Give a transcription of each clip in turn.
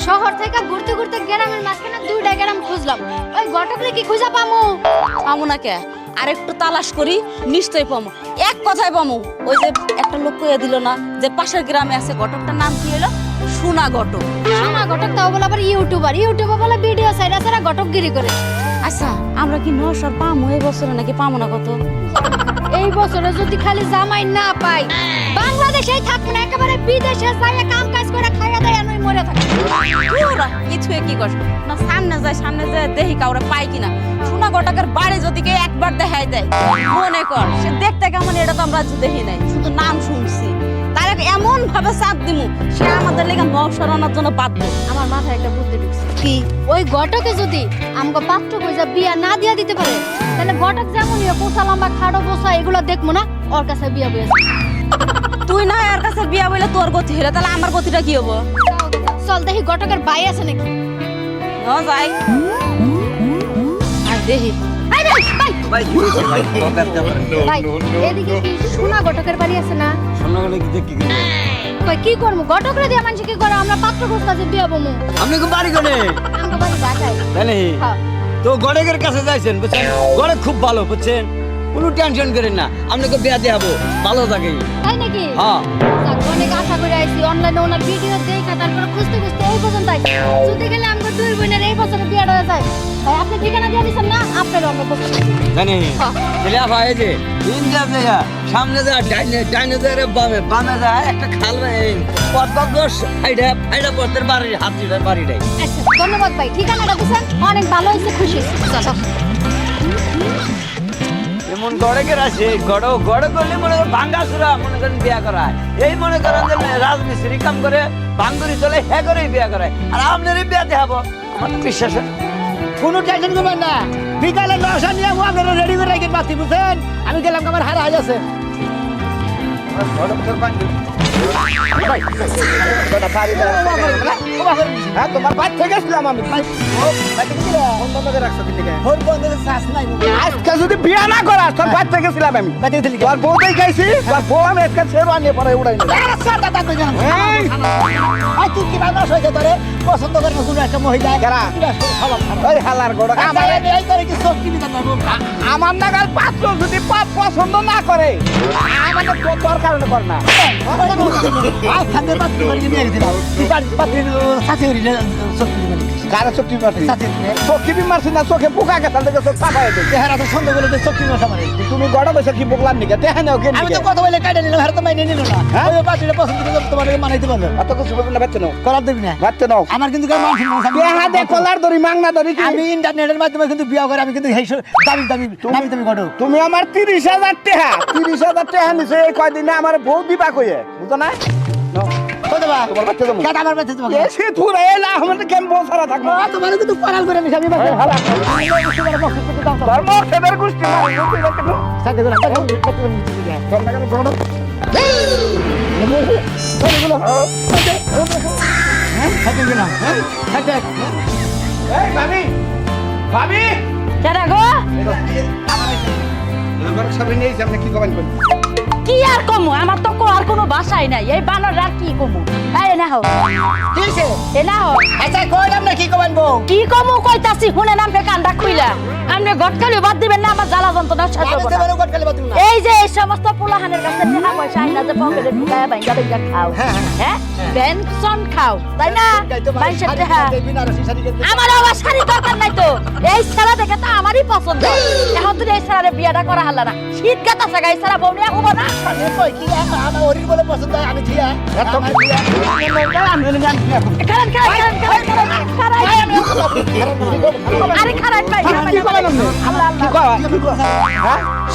শহর থেকে ঘুরতে ঘুরতে গ্রামের মাঝখানে দুইটা গ্রাম খুঁজলাম, ওই ঘটকরে কি খুঁজা পামু? পামু না কে? আর একটু তালাশ করি, নিশ্চয়ই পামু। এক কথায় পামু। ওই যে একটা লোক কইয়া দিল না যে পাশের গ্রামে আছে, ঘটকটার নাম কি হলো? সোনা ঘটক। সোনা ঘটক তাও বলে আবার ইউটিউবে বলে ভিডিও সাইরা সারা ঘটকগিরি করে। আচ্ছা, আমরা কি নশর পামু এই বছরে নাকি পামু না? কত এই বছরে যদি খালি জামাই না পাই, বাংলাদেশেই থাকবো না, একেবারে বিদেশে যাইয়া কাম কাজ করে খাইয়া দেয় নই মরে থাকবো। ওরা কিছু কি কর না, সামনে যায় দেখি কাউরে পাই কিনা। সোনা ঘটকের বাড়ি যদি কে একবার দেখাই দেয়, মনে কর সে দেখতে কেমন এটা তো আমরা দেখি নাই, শুধু নাম শুনছি। তার এমন ভাবে চাপ দিমু সে আমাদের লেগে নশর আনার জন্য বাধ্য। আমার মাথায় একটা বুদ্ধি ঢুকছে। কি? ওই ঘটকে যদি আমগো পাত্র কইজা বিয়া না দিয়া দিতে পারে, তাহলে ঘটক যেমনই হোক, কোথা লম্বা খাড়ো বসা এগুলো দেখবো না, ওর কাছে বিয়া বইয়া তুই না এর কাছে বিয়া বইলে তোর গতি হলো, তাহলে আমার গতিটা কি হবো? চল দেখি ঘটকের ভাই আছে নাকি। যাই আর দেখি। ভাই এদিকে কি সোনা ঘটকের বাড়ি আছে না? কই কি করবো, ঘটকরে দিয়ে মানুষ কি করে? আমরা পাত্র খুঁজতাছি বিয়া বমু। আপনি কোন বাড়ি কোনে? আমগো বাড়ি ঢাকায়। জানি হ্যাঁ। তো গড়েকের কাছে যাইছেন, বুঝছেন? গড়ে খুব ভালো, বুঝছেন? কোনো টেনশন করেন না, আপনাকে বিয়া দেখাবো, ভালো থাকে। তাই নাকি? হ্যাঁ। যাক, অনেক আশা করে আইছি, অনলাইনে ওনার ভিডিও দেখা, তারপরে খুঁজতে খুঁজতে এই পর্যন্ত আইছি। যদি গেলে আমগো দুই বোনের এই বছরে বিয়াটা হয়ে যায়। ভাই আপনি ঠিকানা দিয়ে দিছেন না? আপনার আমরা বলতে জানি হ্যাঁ। ছেলে ভাই এই যে ইন্ডিয়া দেখা সামনে যা ডাইনে যায় বামে যায় একটা খাল পদ্মাদোষ ফাইডা পদ্মের বাড়ির হাত দিলে বাড়িটাই। আচ্ছা ধন্যবাদ ভাই, ঠিকানাটা দিছেন, অনেক ভালো হয়েছে, খুশি হয়েছি। চলো। এমন গড়েকের আছে, গড়ে করলে মনে করেন ভাঙ্গাসুরা মনে করেন বিয়া করায়। এই মনে করেন যে রাজমিস্ত্রি কাম করে ভাঙ্গুরি চলে হ্যাঁ করেই বিয়া করায়। আর আপনারই বিয়া দেখাবো, আমার বিশ্বাস হয়। কোনো টেনশন করবেন না, বিকালে 9টা নিয়ে আপনারা রেডি করে রাখেন বাতি, বুঝছেন? আমি গেলাম, আমার হারা হয়ে আছে। তোমার বাড়ি থেকে গেছিলাম আমি। আজকে যদি বিয়া না করা তোর বাড়ি থেকে গেছিলাম আমি। তোর বউ দেখাইছি, তোর বউ আমি আজকে শেরওয়ানি নিয়ে পরে উড়াই তুই কি মানুষ হয়েছে তোরে পছন্দ করে না কোনো একটা মহিলা? আমার নাগাল পাত্র যদি পছন্দ না করে আমাকে তোর কারণে কর না। চোখে পোকা গেছে তুমি গড়া বসে কি বকলাম নাকি? আমি তো কথা বলে কাটে নিলাম, তো মাইনে নিল না। পছন্দ করে তোমার মানাইতে পারলো এত কিছু করার দেবি না, বাচ্চা নাও। আমার কিন্তু কলার ধরি মাংনা ধরি, আমি ইন্টারনেটের মাধ্যমে কিন্তু বিয়ে করে আমি কিন্তু দাবি দাবি দাবি দাবি ঘটো। তুমি আমার 30,000 টাকা 30,000 টাকা নিছে এই কয়দিনে আমার বউ দিবা কইয়ে, বুঝো না? কি আর কমু? আমার তো আর কোনো ভাষাই নাই, এই বানর আর কি কমু? এই না হো এ না হো। আচ্ছা কইলাম না কি কবেন বউ? কি কমু কইতাছি, শুনে নাম কান্দা খুইলা। আপনি গটকালি বাদ দিবেন না, আমার জ্বালা যন্ত্রণা সহ্য করব না। এই যে এই সমস্ত পোলাহানের কাছে টাকা পয়সা আইনা যে পকেটে ঢুকায় বাইঙ্গা বাইঙ্গা খাও, হ্যাঁ পেনশন খাও, তাই না? বাইশের টাকা আমার আবার শাড়ি দরকার নাই তো, এই ছাড়া দেখে তো আমারই পছন্দ। এখন তুই এই ছাড়ারে বিয়াটা করা হাল্লা না, শীত গাতা সাগা এই ছাড়া বউ নিয়ে হবো না। আমার ওরির বলে পছন্দ, আমি দিয়া আরে খারাপ ভাই,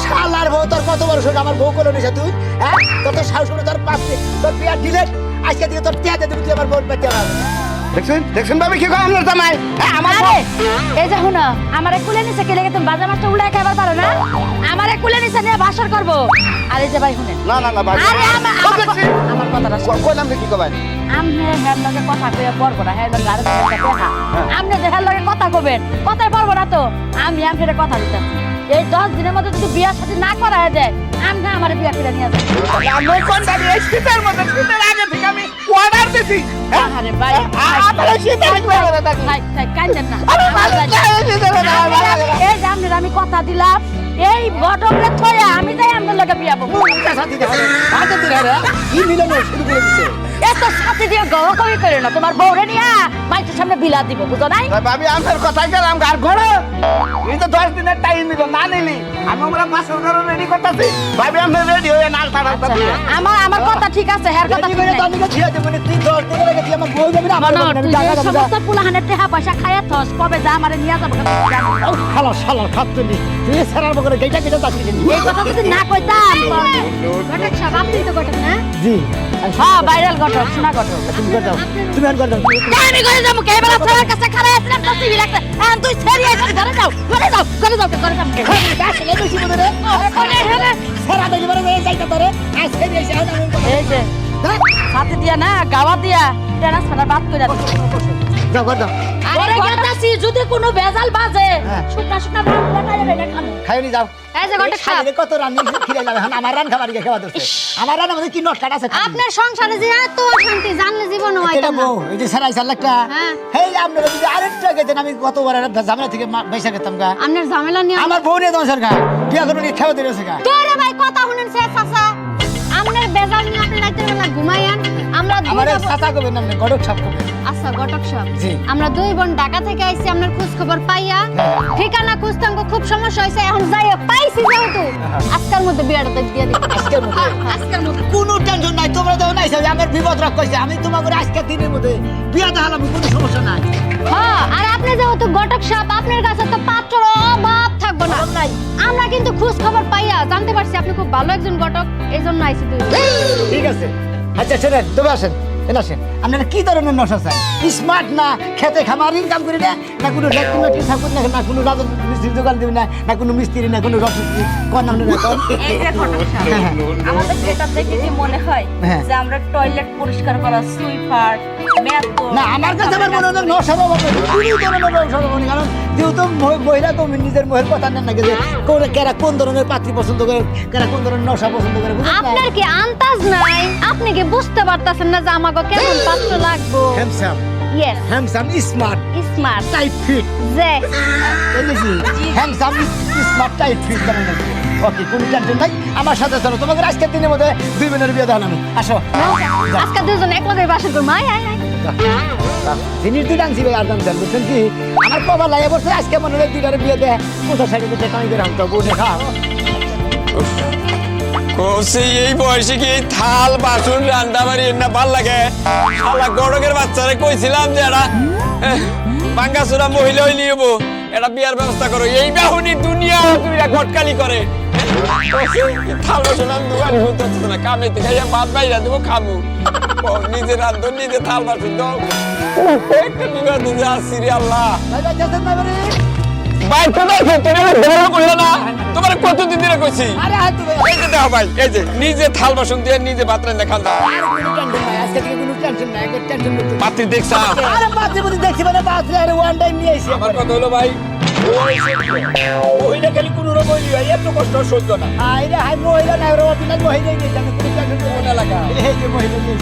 শালার বউ তোর কত বড় শোক, আমার বউ করে নিছে তুই, হ্যাঁ? তোর তো সাহস করে তোর পাশে তোর বিয়া দিলে আজকে দিয়ে তোর টিয়া দেবি, তুই আমার বউ পেতে দেখছেন ভাবি কি কয় আমার জামাই? আমার এই যে হুনা আমারে কুলে নিছে, কে লেগে তুমি বাজা মাছটা উড়ায় খাবার পারো না? আমারে কুলে নিছে নিয়ে বাসর করবো। আর এই যে ভাই শুনেন, না না না ভাই, আরে আমার কথাটা কইলাম কি কবেন? আমনে হের লগে কথা কইয়া পড়বো না, হের লগে আরেকটা দেখা। আমনে যে হের লগে কথা কবেন, কথাই পারবো না তো। আমি আমনে কথা দিতাম, এই 10 দিনের মধ্যে যদি বিয়া শাদী না করায় দেয় আমরা আমার বিয়া করে নিয়ে যাবো। আমি কোন দাবি এই শীতের মধ্যে শীতের আগে থেকে আমি অর্ডার দিছি আরে ভাই আপনারা শীতের মধ্যে থাকি ভাই কাইন্দেন না। আরে শীতের মধ্যে এই যে আমি কথা দিলাম এই ঘটকরে থয়া আমি যাই আমার লগে বিয়া বলবো। সাথী দেখো আগে দিরা রে কি মিলন শুরু করে দিছে এত সাথে দিয়ে গহ কই করে না তোমার বউরে নিয়া মাইকের সামনে বিলা দিব বুঝো নাই? ভাবি আমার কথা গেলাম আর ঘরে এই তো 10 দিনের টাইম নিল না নিলি আমি আমরা মাছ ধরে রেডি করতেছি ভাবি আমরা রেডি হয়ে নাল টাড়া দিয়ে আমার কথা ঠিক আছে হের কথা ঠিক নাই। দাদিকে ছিয়া দেব মানে 10 দিন আগে কি আমার বউ যাবে না আমার তুই যে সমস্ত পুলাহানের টাকা পয়সা খাইয়া থস কবে যা আমারে নিয়া যাবো শালা শালা খাচ্ছে নি তুই সারার বগরে গেটা গেটা যাচ্ছিস এই কথা যদি না কইতাম ঘটক সাহেব আপনি তো ঘটক না জি হ্যাঁ ভাইরাল ঘটক শোনা ঘটক তুমি কর দাও তুমি আর কর দাও আমি করে যাবো কে বেলা সবার কাছে খারাপ আসলাম তো তুই লাগছে আর তুই ছেড়ে এসে ঘরে যাও ঘরে যাও ঘরে যাও ঘরে যাও আসলে বেশি বলে রে ঘরে হেলে সারা দিন বড় হয়ে যাইতা তোরে আজকে এসে আমি এই যে সাথে দিয়া না গাওয়া দিয়া টেরাস ফাটা বাদ করে যাও কর দাও ঘরে গেতাছি যদি কোনো বেজাল বাজে শুকনা শুকনা ভাত লাগাই রে খামু খাই নি যাও এই যে ঘটক সাহেব খাইলে কত রান্নি খিরে লাগে এখন আমার রান খাবার গিয়ে খাওয়া দরছে আমার রান্নার মধ্যে কি নটকাট আছে আপনার সংসারে যে এত অশান্তি জানলে জীবন হয় এটা না বউ এই যে সারাই সাল্লাকটা হ্যাঁ। হেই আপনারা যদি আরেকটা গেতেন আমি কতবার একটা ঝামেলা থেকে বেঁচে গেতাম গা আপনার ঝামেলা নিয়ে আমার বউ নিয়ে তোমার সরকার বিয়া করুন খেয়ে দিয়েছে গা তোরে ভাই কথা শুনেন সে চাচা আপনার বেজাল নিয়ে আপনি রাতের বেলা ঘুমাইয়ান আমরা দুই আমার বোন- চাচা করবেন না গড়ক সাপ করবেন আচ্ছা ঘটক সাহেব জি। আমরা দুই বোন ঢাকা থেকে আইছি আপনার খোঁজ খবর পাইয়া ঠিকানা খুঁজতে আমাকে খুব সমস্যা হয়েছে এখন যাইয়া পাইছি যেহেতু আজকের মধ্যে বিয়াটা তো দিয়ে দিই আজকের মধ্যে আজকের মধ্যে কোনো টেনশন নাই তোমরা তো নাই আমার বিপদ রাখ কইছে আমি তোমাকে আজকের দিনের মধ্যে বিয়া দেখালাম কোনো সমস্যা নাই হ্যাঁ আর আপনি যেহেতু ঘটক সাহেব আপনার কাছে তো পাত্র অভাব থাকবো না আমরা কিন্তু খোঁজ খবর পাইয়া জানতে পারছি আপনি খুব ভালো একজন ঘটক এই জন্য আইছি দুই বোন। ঠিক আছে আচ্ছা শোনেন তবে আসেন এনে আসেন আপনারা কি ধরনের নশা চাই স্মার্ট না খেতে খামার ইনকাম করি না না কোনো রেস্টুরেন্ট থাকুন না না কোনো রাজা মিস্ত্রির দোকান দিবি না না কোনো মিস্ত্রি না কোনো রসমিস্ত্রি কোন নাম না কোন এই যে ঘটক সাহেব আমাদের যেটা দেখে কি মনে হয় হ্যাঁ। যে আমরা টয়লেট পরিষ্কার করা সুইপার মেয়াদ না আমার কাছে আমার মনে হয় নশার অভাব নেই কোনো ধরনের নশার অভাব নেই কারণ যেহেতু মহিলা তো নিজের মহের কথা নেন না যে কেরা কোন ধরনের পাত্রী পছন্দ করে কেরা কোন ধরনের নশা পছন্দ করে বুঝলেন না আপনার কি আন্তাজ নাই আপনি কি বুঝতে পারতাছেন না যে আমাকে কেমন পাত্র লাগবো handsome yes handsome smart smart tight fit যে বুঝেছি হ্যান্ডসাম স্মার্ট টাইট ফিট বানানো ওকে কোন টেনশন নাই আমার সাথে চলো তোমাকে আজকের দিনের মধ্যে দুই বোনের বিয়ে দেখালাম আমি আসো আজকে দুজন এক লগে বাসা করবো আয় আয় আয় জিনিস দুই ডান্সি ভাই আর দাম বুঝছেন কি আমার কবার লাগে বসে আজকে মনে হয় দুইটারে বিয়ে দেয় কোথাও সাইডে কোথায় কামি করে আনতো বসে খাও কৌশি এই বয়সে কি থাল বাসন রান্না বাড়ি না ভাল লাগে শালা গড়কের বাচ্চারে কইছিলাম যে এটা বাঙ্গাসুরা মহিলা হইলি হবো এটা বিয়ার ব্যবস্থা করো এই বাহুনি দুনিয়া তুই ঘটকালি করে থাল বাসন আমি দোকানে হতে না কামে থেকে ভাত বাইরা দেবো খামু নিজে রান্ধো নিজে থাল বাসন দাও একটা বিবাদ আসছি রে আল্লাহ ভাই ভাই যাচ্ছেন না বাড়ি ভাই তোমার তুমি ধরা করলে না তোমার কতদিন ধরে কইছি আরে হাত তুমি এই যে দেখো ভাই এই যে নিজে থাল বাসন দিয়ে নিজে ভাত রান্না খান দাও আর কোনো টেনশন নাই আজকে থেকে কোনো টেনশন নাই একবার টেনশন করতে পাত্রী দেখছা আরে বাচ্চা বুঝি দেখছি মানে বাচ্চা আরে ওয়ান টাইম নিয়ে এসে আমার কথা হলো ভাই মহিলা খালি কোনো রকম ভাই এত কষ্ট সহ্য না আইরে হাই মহিলা নাই রো বিনা মহিলা নেই জানো কোনো টেনশন করবো না লাগা এই যে মহিলা নিয়ে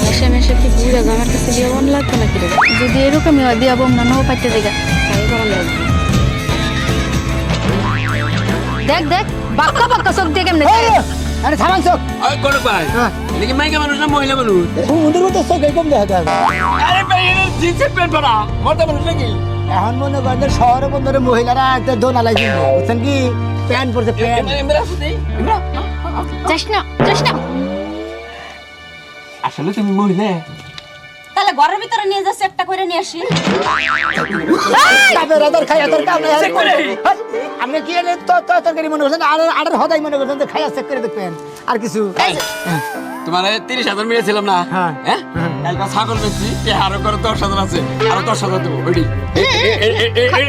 মেশে মেশে কি বুড়া আমার কাছে বিয়ে মন লাগতো নাকি রে যদি এরকমই হয় বিয়া বোম না নো পাইতে দেখা দেখ দেখ বাক্কা বাক্কা চোখ দিয়ে কেমনে আরে থামান চোখ কোন ভাই হ্যাঁ এদিকে মাইকা মানুষ না মহিলা মানুষ ওদের মতো চোখ একদম দেখা যায় আরে ভাই এর জিন্সের প্যান্ট পরা মর্দা মানুষ নাকি এখন মনে করেন শহরে বন্ধরে মহিলারা একটা দোনালাই কিনবে বুঝছেন কি প্যান্ট পরছে প্যান্ট এমরা আছে এমরা যাস না যাস না আসলে তুমি মহিলা তাহলে ঘরের ভিতরে নিয়ে যাচ্ছে একটা করে নিয়ে আসি তাদের আদর খাই আদর কাম নাই আপনি কি এনে তো তরকারি মনে করছেন আর আড়ার হদাই মনে করছেন যে খাইয়া চেক করে দেখবেন আর কিছু তোমার 30,000 মিলেছিলাম না হ্যাঁ। হ্যাঁ কালকে ছাগল বেচছি আরো করে 10,000 আছে আরো 10,000 দেবো ওইটি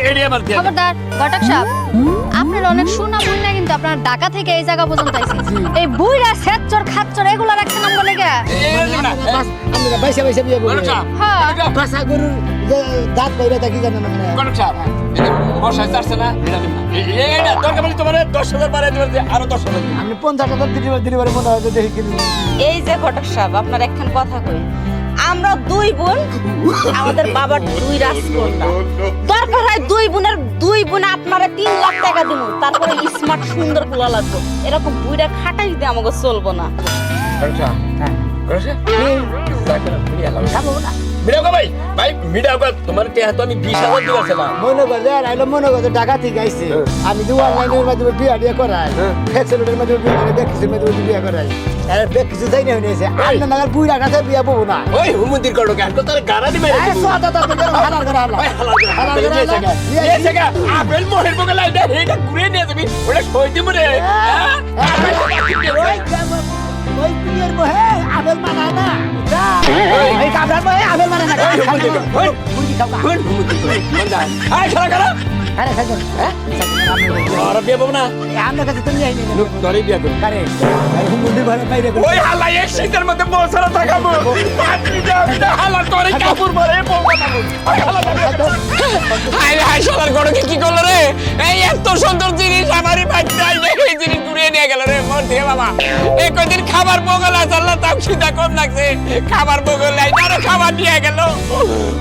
এডি আমার দিয়া দাও। খবরদার ঘটক সাহেব আপনার অনেক সুনাম হয় না কিন্তু আপনার ঢাকা থেকে এই জায়গা পর্যন্ত আইছি এই বুইরা সেচ্চর খাচ্চর এগুলা রাখছেন আমরা লেগে এই দেবো না, আমরা বাইসা বাইসা বিয়ে গরু বলি চাপ হ্যাঁ বাসা গরুর যে দাঁত কইরা থাকি জানেন না গরু চাপ বসায় চাচ্ছে না এটা দরকার বলি তোমার 10,000 বাড়াই দিবে আরো 10,000 আপনি 50,000 দিতে পারে মনে হয় দেখি কিনি এই যে ঘটক সাহেব আপনার একখান কথা কই আমরা দুই বোন আমাদের বাবার দুই রাজকন্যা দরকার হয় দুই বোন আপনারা 3 লাখ টাকা দিব তারপরে স্মার্ট সুন্দর পোলা লাগবে এরকম বুইড়া খাটাই দিতে আমাকে চলবো না ভাই মিডিয়া তোমার তো আমি 20,000 দিয়েছিলাম মনে করে টাকা থেকে আইছে আমি যে অনলাইনের মাধ্যমে বিয়ে করাই ফেসিলিটির মাধ্যমে বিয়ে করে দেখছি মাধ্যমে বিয়ে করাই আর বেশ কিছু যাই না হয়েছে আর না নাগার বুইরা কাছে বিয়ে পাবো না ওই হুমন্দির করো কেন তোর গারানি মেরে আপেল মোহের বগলে এটা ঘুরে নিয়ে যাবি ওটা সই দিব রে ওই বিয়ের বহে আবেল মানা না এই কামরার বহে আবেল মানা না আয় খেলা খেলা আরে সাজন আর বিয়ে পাবো না আমার কাছে তুমি যাইনি লোক ধরে বিয়ে করো আরে হুমুন্দি ঘরে বাইরে ওই হালা এই শীতের মধ্যে বলছরা থাকাবো পাত্রী দাও হালা তোরে কাপড় পরে হাই হাই শালার গড়কে কি করলো রে এই এত সুন্দর জিনিস আমারই বাড়িতে আইলে এই জিনিস ঘুরিয়ে নিয়ে গেল রে মর দিয়ে বাবা এই কদিন খাবার বগল আছে আল্লাহ তাও খিদা কম লাগছে খাবার বগল নাই তারও খাবার নিয়ে গেল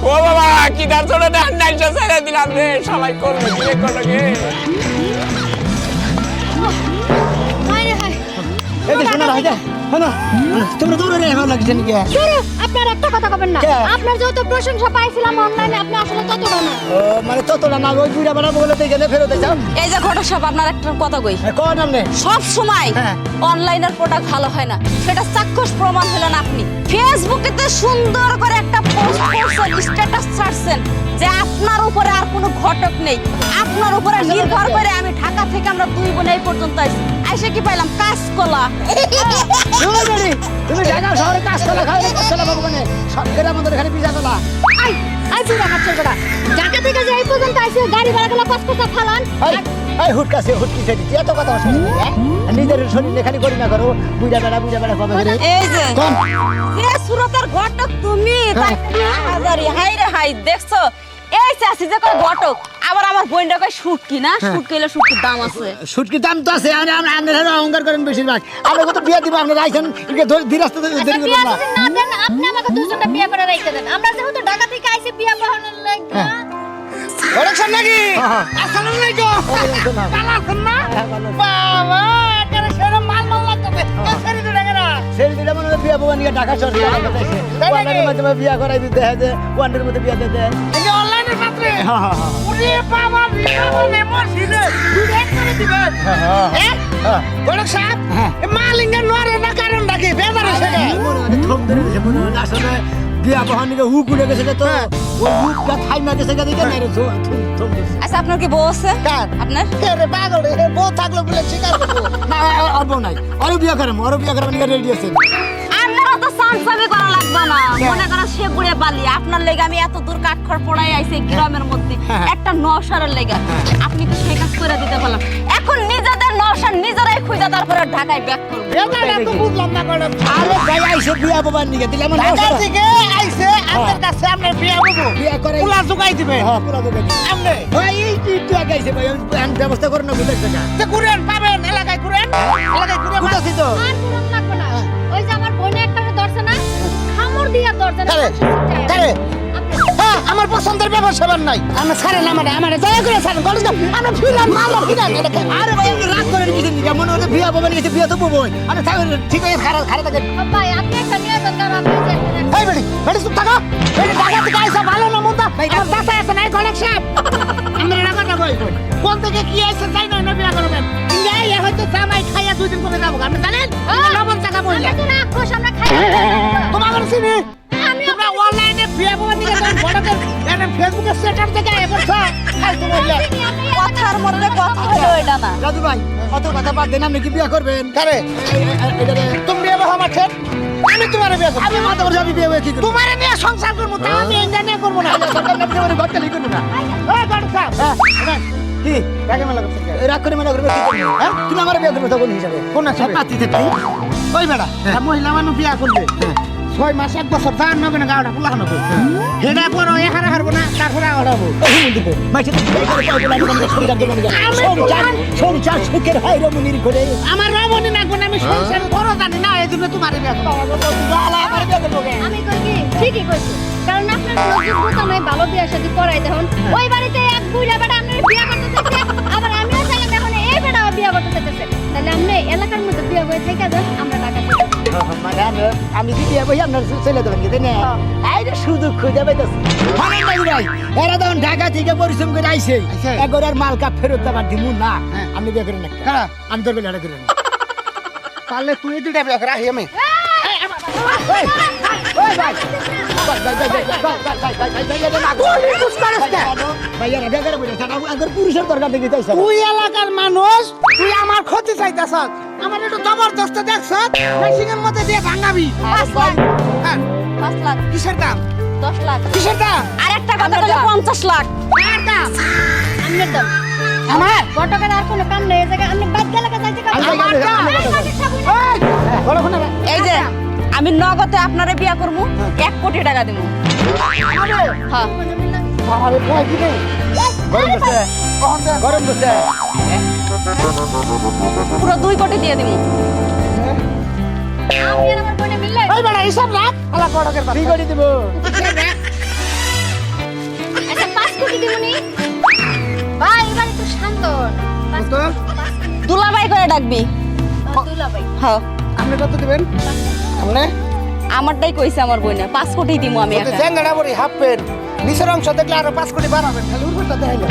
ও বাবা কি দার ছোট না নাইসা ছেড়ে দিলাম রে সবাই করবে বিয়ে করলো গে হায় রে হায় এই যে শোনা রাজা শোনো তোমরা দূরে রে ভালো লাগছে নাকি শুরু আপনার একটা কথা কবেন না কে? আপনার যত প্রশংসা পাইছিলাম অনলাইনে আপনি আসলে ততটা না ও মানে ততটা না ওই বুড়া বানা বলে তো গেলে ফেরত যাও এই যে ঘটক সাহেব আপনার একটা কথা কই কোন নামনে সব সময় হ্যাঁ। অনলাইনের প্রোডাক্ট ভালো হয় না সেটা চাক্ষুষ প্রমাণ হলেন আপনি ফেসবুকেতে সুন্দর করে একটা পোস্ট করছেন স্ট্যাটাস ছাড়ছেন যে আপনার উপরে আর কোনো ঘটক নেই আপনার উপরে নির্ভর করে আমি ঢাকা থেকে আমরা দুই বোন এই পর্যন্ত আইসে কি পাইলাম কাঁচকলা তুমি ঢাকা শহরে কাজ করা খাও কাজ করা বাবু মানে সব গ্রাম আমাদের এখানে পিজা করা আই আই পুরা কাছে করা ঢাকা থেকে যে এই পর্যন্ত আইছে গাড়ি ভাড়া গুলো পাঁচ পাঁচটা ফালান এই হুটকাছে হুটকি সেটি এত কথা শুনি নিজের শরীরে খালি করি না করো বুড়া বেড়া কবে করে এই যে কোন যে সুরতের ঘটক তুমি হাজারি হাই রে হাই দেখছো এই চাষি যে কয় ঘটক আবার আমার বোনটা কয় শুটকি না শুটকি হলে শুটকির দাম আছে শুটকির দাম তো আছে আমরা আপনারা অহংকার করেন বেশিরভাগ আমরা কত বিয়ে দিব আপনারা আইছেন এদিকে ধীরে আস্তে দেরি বিয়া করবেন না যদি না দেন আপনি আমাকে দুজনটা বিয়া করে রেখে দেন আমরা যেহেতু ঢাকা থেকে আইছি বিয়া বাহানোর লাগি ওরকম নাকি আসসালামু আলাইকুম ভালো আছেন না বাবা কেন সেরকম মাল লাগবে সেরি দিলে মনে হয় বিয়া বাবা নিয়ে ঢাকা শহরে অনলাইনের মাধ্যমে বিয়া করাই দিতে হয় যে ওয়ানের মধ্যে বিয়া দিতে হয় এই অনলাইনের পাত্রে ওরে বাবা বিমানে মসজিদে দুধ করে দিবেন গড়ক সাহেব এই মালিঙ্গা নরে না কারণ ডাকি বেজার হইছে মনে হয় থম ধরে দিছে মনে হয় আসলে বিয়া বাবা নিয়ে হুক উড়ে গেছে তো ওই হুকটা খাই না গেছে গিয়ে মেরে থম দিছে আচ্ছা আপনার কি বউ আছে কার আপনার রে পাগল রে বউ থাকলো বলে স্বীকার করবো না আর বউ নাই আরো বিয়া করে নিয়ে রেডি আছে আপনারা তো সানসাবি করা লাগবে না মনে করেন সে গুড়ে বালি আপনার লেগে আমি এত দূর কাঠখড় পড়াই আইছি গ্রামের মধ্যে একটা নওশারের লেগে আপনি তো সেই কাজ করে দিতে পারলাম এখন নিজেদের নওশার নিজেরাই খুঁজে তারপরে ঢাকায় ব্যাক করব বেজার তো বুঝলাম না গড়ক আরে ভাই আইছে বিয়া বাবা নিয়ে দিলাম ঢাকা থেকে আইছে আপনার কাছে আপনার বিয়া হবো বিয়া করে পোলা জোগাই দিবেন হ্যাঁ পুরো দোকান আমনে ভাই এই তুই আগে আইছে ভাই আমি ব্যবস্থা করে না বুঝতে টাকা তে কুরেন পাবেন এলাকায় কুরেন কোথাছি তো আর পুরন লাগবে না ওই যে আমার বোনে একটা ধরছে না খামর দিয়া ধরছে না কারে হ্যাঁ আমার পছন্দের ব্যবসা নাই আমরা ছাড়েন আমার দয়া করে ছাড়েন গড়ক আমরা ফিলাম মামলা ফিলাম আরে ভাই আমি রাগ করে নিয়েছি কেমন হলে বিয়া বাবা নিয়েছে বিয়া তো বই আরে তাই ঠিক আছে খারাপ থাকে ভাই আপনি একটা নিয়ে যান কারণ আমি যে এই বেড়ি চুপ থাকো বেড়ি ঢাকা থেকে আইসা ভালো না মন্দ আমার বাসায় আছে নাই গড়ক সাহেব আমরা রাগাটা কই কোন থেকে কি আইছে তাই না বিয়া করবেন ইন্ডিয়ায় হয়তো জামাই খাইয়া দুই দিন পরে যাবো আপনি জানেন লবণ টাকা বইলা আমরা তো না খোশ আমরা খাই তোমার চিনি তোমরা অনলাইনে বিয়া বাবা নিয়ে যাও গড়কের এটা ফেসবুকে স্ট্যাটাস দেখে এসেছো খাই তো বইলা কথার মধ্যে কথা হলো এটা না রাজু ভাই অত কথা বাদ দেন আপনি কি বিয়া করবেন কারে তুমি বিয়া বাবা আমার ছেলে আমি তোমার বিয়া করব আমি মাথা করে আমি বিয়ে কি করব তোমার নিয়ে সংসার করবো তা আমি এটা নিয়ে করবো না সরকার নামে আমার ঘর খালি করব না এই গড়ক সাহেব কি রাগে মেলা করতে রাগ করে মেলা করবে কি করবে হ্যাঁ তুমি আমার বিয়ে করবে তখন হিসাবে কোন আছে পাতি থেকে ওই বেড়া মহিলা মানুষ বিয়া করবে 6 মাস 1 বছর জান নবে না গাওড়া পোলা হনবো হেডা পর এ হারা হারবো না তারপরে আড়াবো মাইছে তো বিয়ে করে পাইবো না আমরা সংসার দেব না সংসার সুখের হয় রমণীর করে আমার রমণী না কোন আমি সংসার বড় জানি না এজন্য তোমারে বিয়া করব আমি কই কি ঠিকই কইছো কারণ আপনার কোনো যোগ্যতা নাই ভালো বিয়ে শাদী করাই দেখুন ওই বাড়িতে এক বুইড়া বেটা আপনার বিয়ে করতে চাইছে আবার আমিও চাইলাম এখন এই বেটাও বিয়ে করতে চাইতেছে তাহলে আপনি এলাকার মধ্যে বিয়ে করে থেকে যান আমরা টাকা দেব মানে আমি কি বিয়ে বই আপনার ছেলে দেবেন কি না আইরে শুধু খুঁজে পাইতাছি মানে নাই ভাই এরা তখন ঢাকা থেকে পরিশ্রম করে আইছে একবার আর মাল কাপ ফেরত দেবার দিমু না আপনি বিয়ে করেন না আমি তোর বেলা করেন তাহলে তুই দুইটা বিয়া করে আহি আমি পুরুষের দরকার দেখি তুই এলাকার মানুষ তুই আমার ক্ষতি চাইতাছ আমার একটু জবরদস্ত দেখছ মেশিং এর মধ্যে দিয়ে ভাঙাবি 5 লাখ হ্যাঁ 5 লাখ কিসের দাম 10 লাখ কিসের দাম আর একটা কথা বলে 50 লাখ কার দাম আপনার দাম আমার ঘটকের আর কোনো কাম নেই এই জায়গায় আপনি বাদ গেলাকা যাইতে কাম আমার দাম এই যে আমি নগদে আপনারে বিয়া করবো 1 কোটি টাকা দেবো হ্যাঁ গরম বসে পুরো 2 কোটি দিয়ে দেবো আমি আর আমার বোনে মিললে ওই বেটা হিসাব রাখ আলা কড়কের কি করে দিব আচ্ছা 5 কোটি দিবনি ভাই এবার একটু শান্ত দুলাভাই করে ডাকবি দুলা ভাই হ্যাঁ আপনি কত দিবেন আপনি আমারটাই কইছে আমার বইনা 5 কোটি দিমু আমি একা জেঙ্গাড়া বড়ি হাফ পেন নিচের অংশ দেখলে আরো 5 কোটি বাড়াবেন খালি উপরটা দেখাইলেন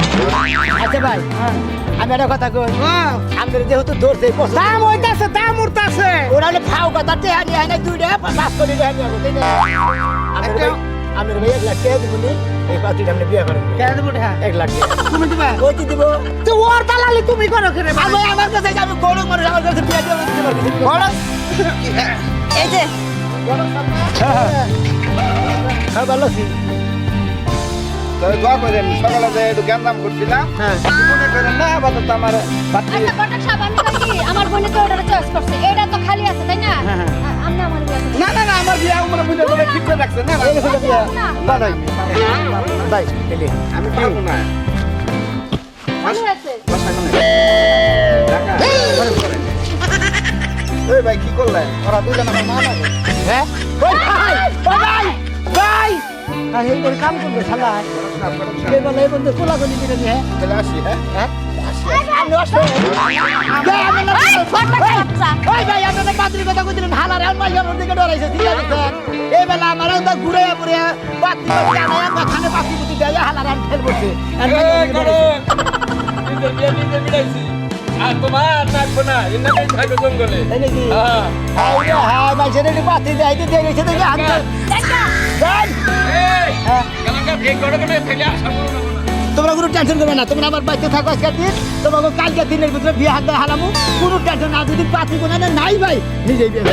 আচ্ছা ভাই আমি একটা কথা কই আমাদের যেহেতু ধরছে দাম হইতাছে দাম উঠতাছে ওরা হলে ফাও কথা টেহা নিয়ে আনে 2 টাকা 5 কোটি টাকা নিয়ে আসবো আমাদের ভাই 1 লাখ টাকা দিব নি এই পাত্রীটা আমরা বিয়ে করব কেন দেবো ঢা 1 লাখ টাকা তুমি দিবা কই দিব তো ওর দালালি তুমি করো কেন আমি আমার কাছে আমি গরু মরে আমার কাছে বিয়ে দিয়ে দিতে পারবো বড় এই যে হ্যাঁ ভালো আছি তবে দোয়া করেন সকালে যে একটু জ্ঞান দাম করছিলাম মনে করেন না আপাতত আমার আচ্ছা ঘটক সাহেব আমি কই কি আমার বোনে তো ওটা চয়েস করছে এটা তো খালি আছে তাই না আপনি আমার বিয়ে করতে না না না আমার বিয়ে মনে বুঝে বলে ঠিক করে রাখছেন না এই হলো বিয়ে দাদাই ভাই এলি আমি পারবো না ভালো আছে ওই ভাই কি করলেন ওরা দুজন আমার মা লাগে হ্যাঁ ওই ভাই ওই ভাই ভাই আরে এই করে কাম করবে শালা কে বলে এই বন্ধু কোলা গলি দিতে হ্যাঁ চলে আসি হ্যাঁ হ্যাঁ আমি আসলে ওই ভাই আপনারা পাত্রী কথা কইছিলেন হালার আর মাই আমার দিকে ডরাইছে ঠিক আছে এই বেলা আমার তো ঘুরে ঘুরে পাত্রী জানায় না খানে পাত্রী বুদ্ধি দেয় হালার আর ফেল বসে আর তোমার থাকবো না এমনি থাকো জঙ্গলে এই নাকি হ্যাঁ আরে হ্যাঁ ভাই সেটা পাত্রী দেয় দিয়ে গেছে দেখে আমি ভাই এই কালকে ভেগ করে করে ফেলে আসা করো না তোমরা কোনো টেনশন করবে না তোমরা আমার বাড়িতে থাকো আজকের দিন তোমাকে কালকে দিনের ভিতরে বিয়ে হাত হালামু কোনো টেনশন না যদি পাত্রী কোনো নাই ভাই নিজেই বিয়ে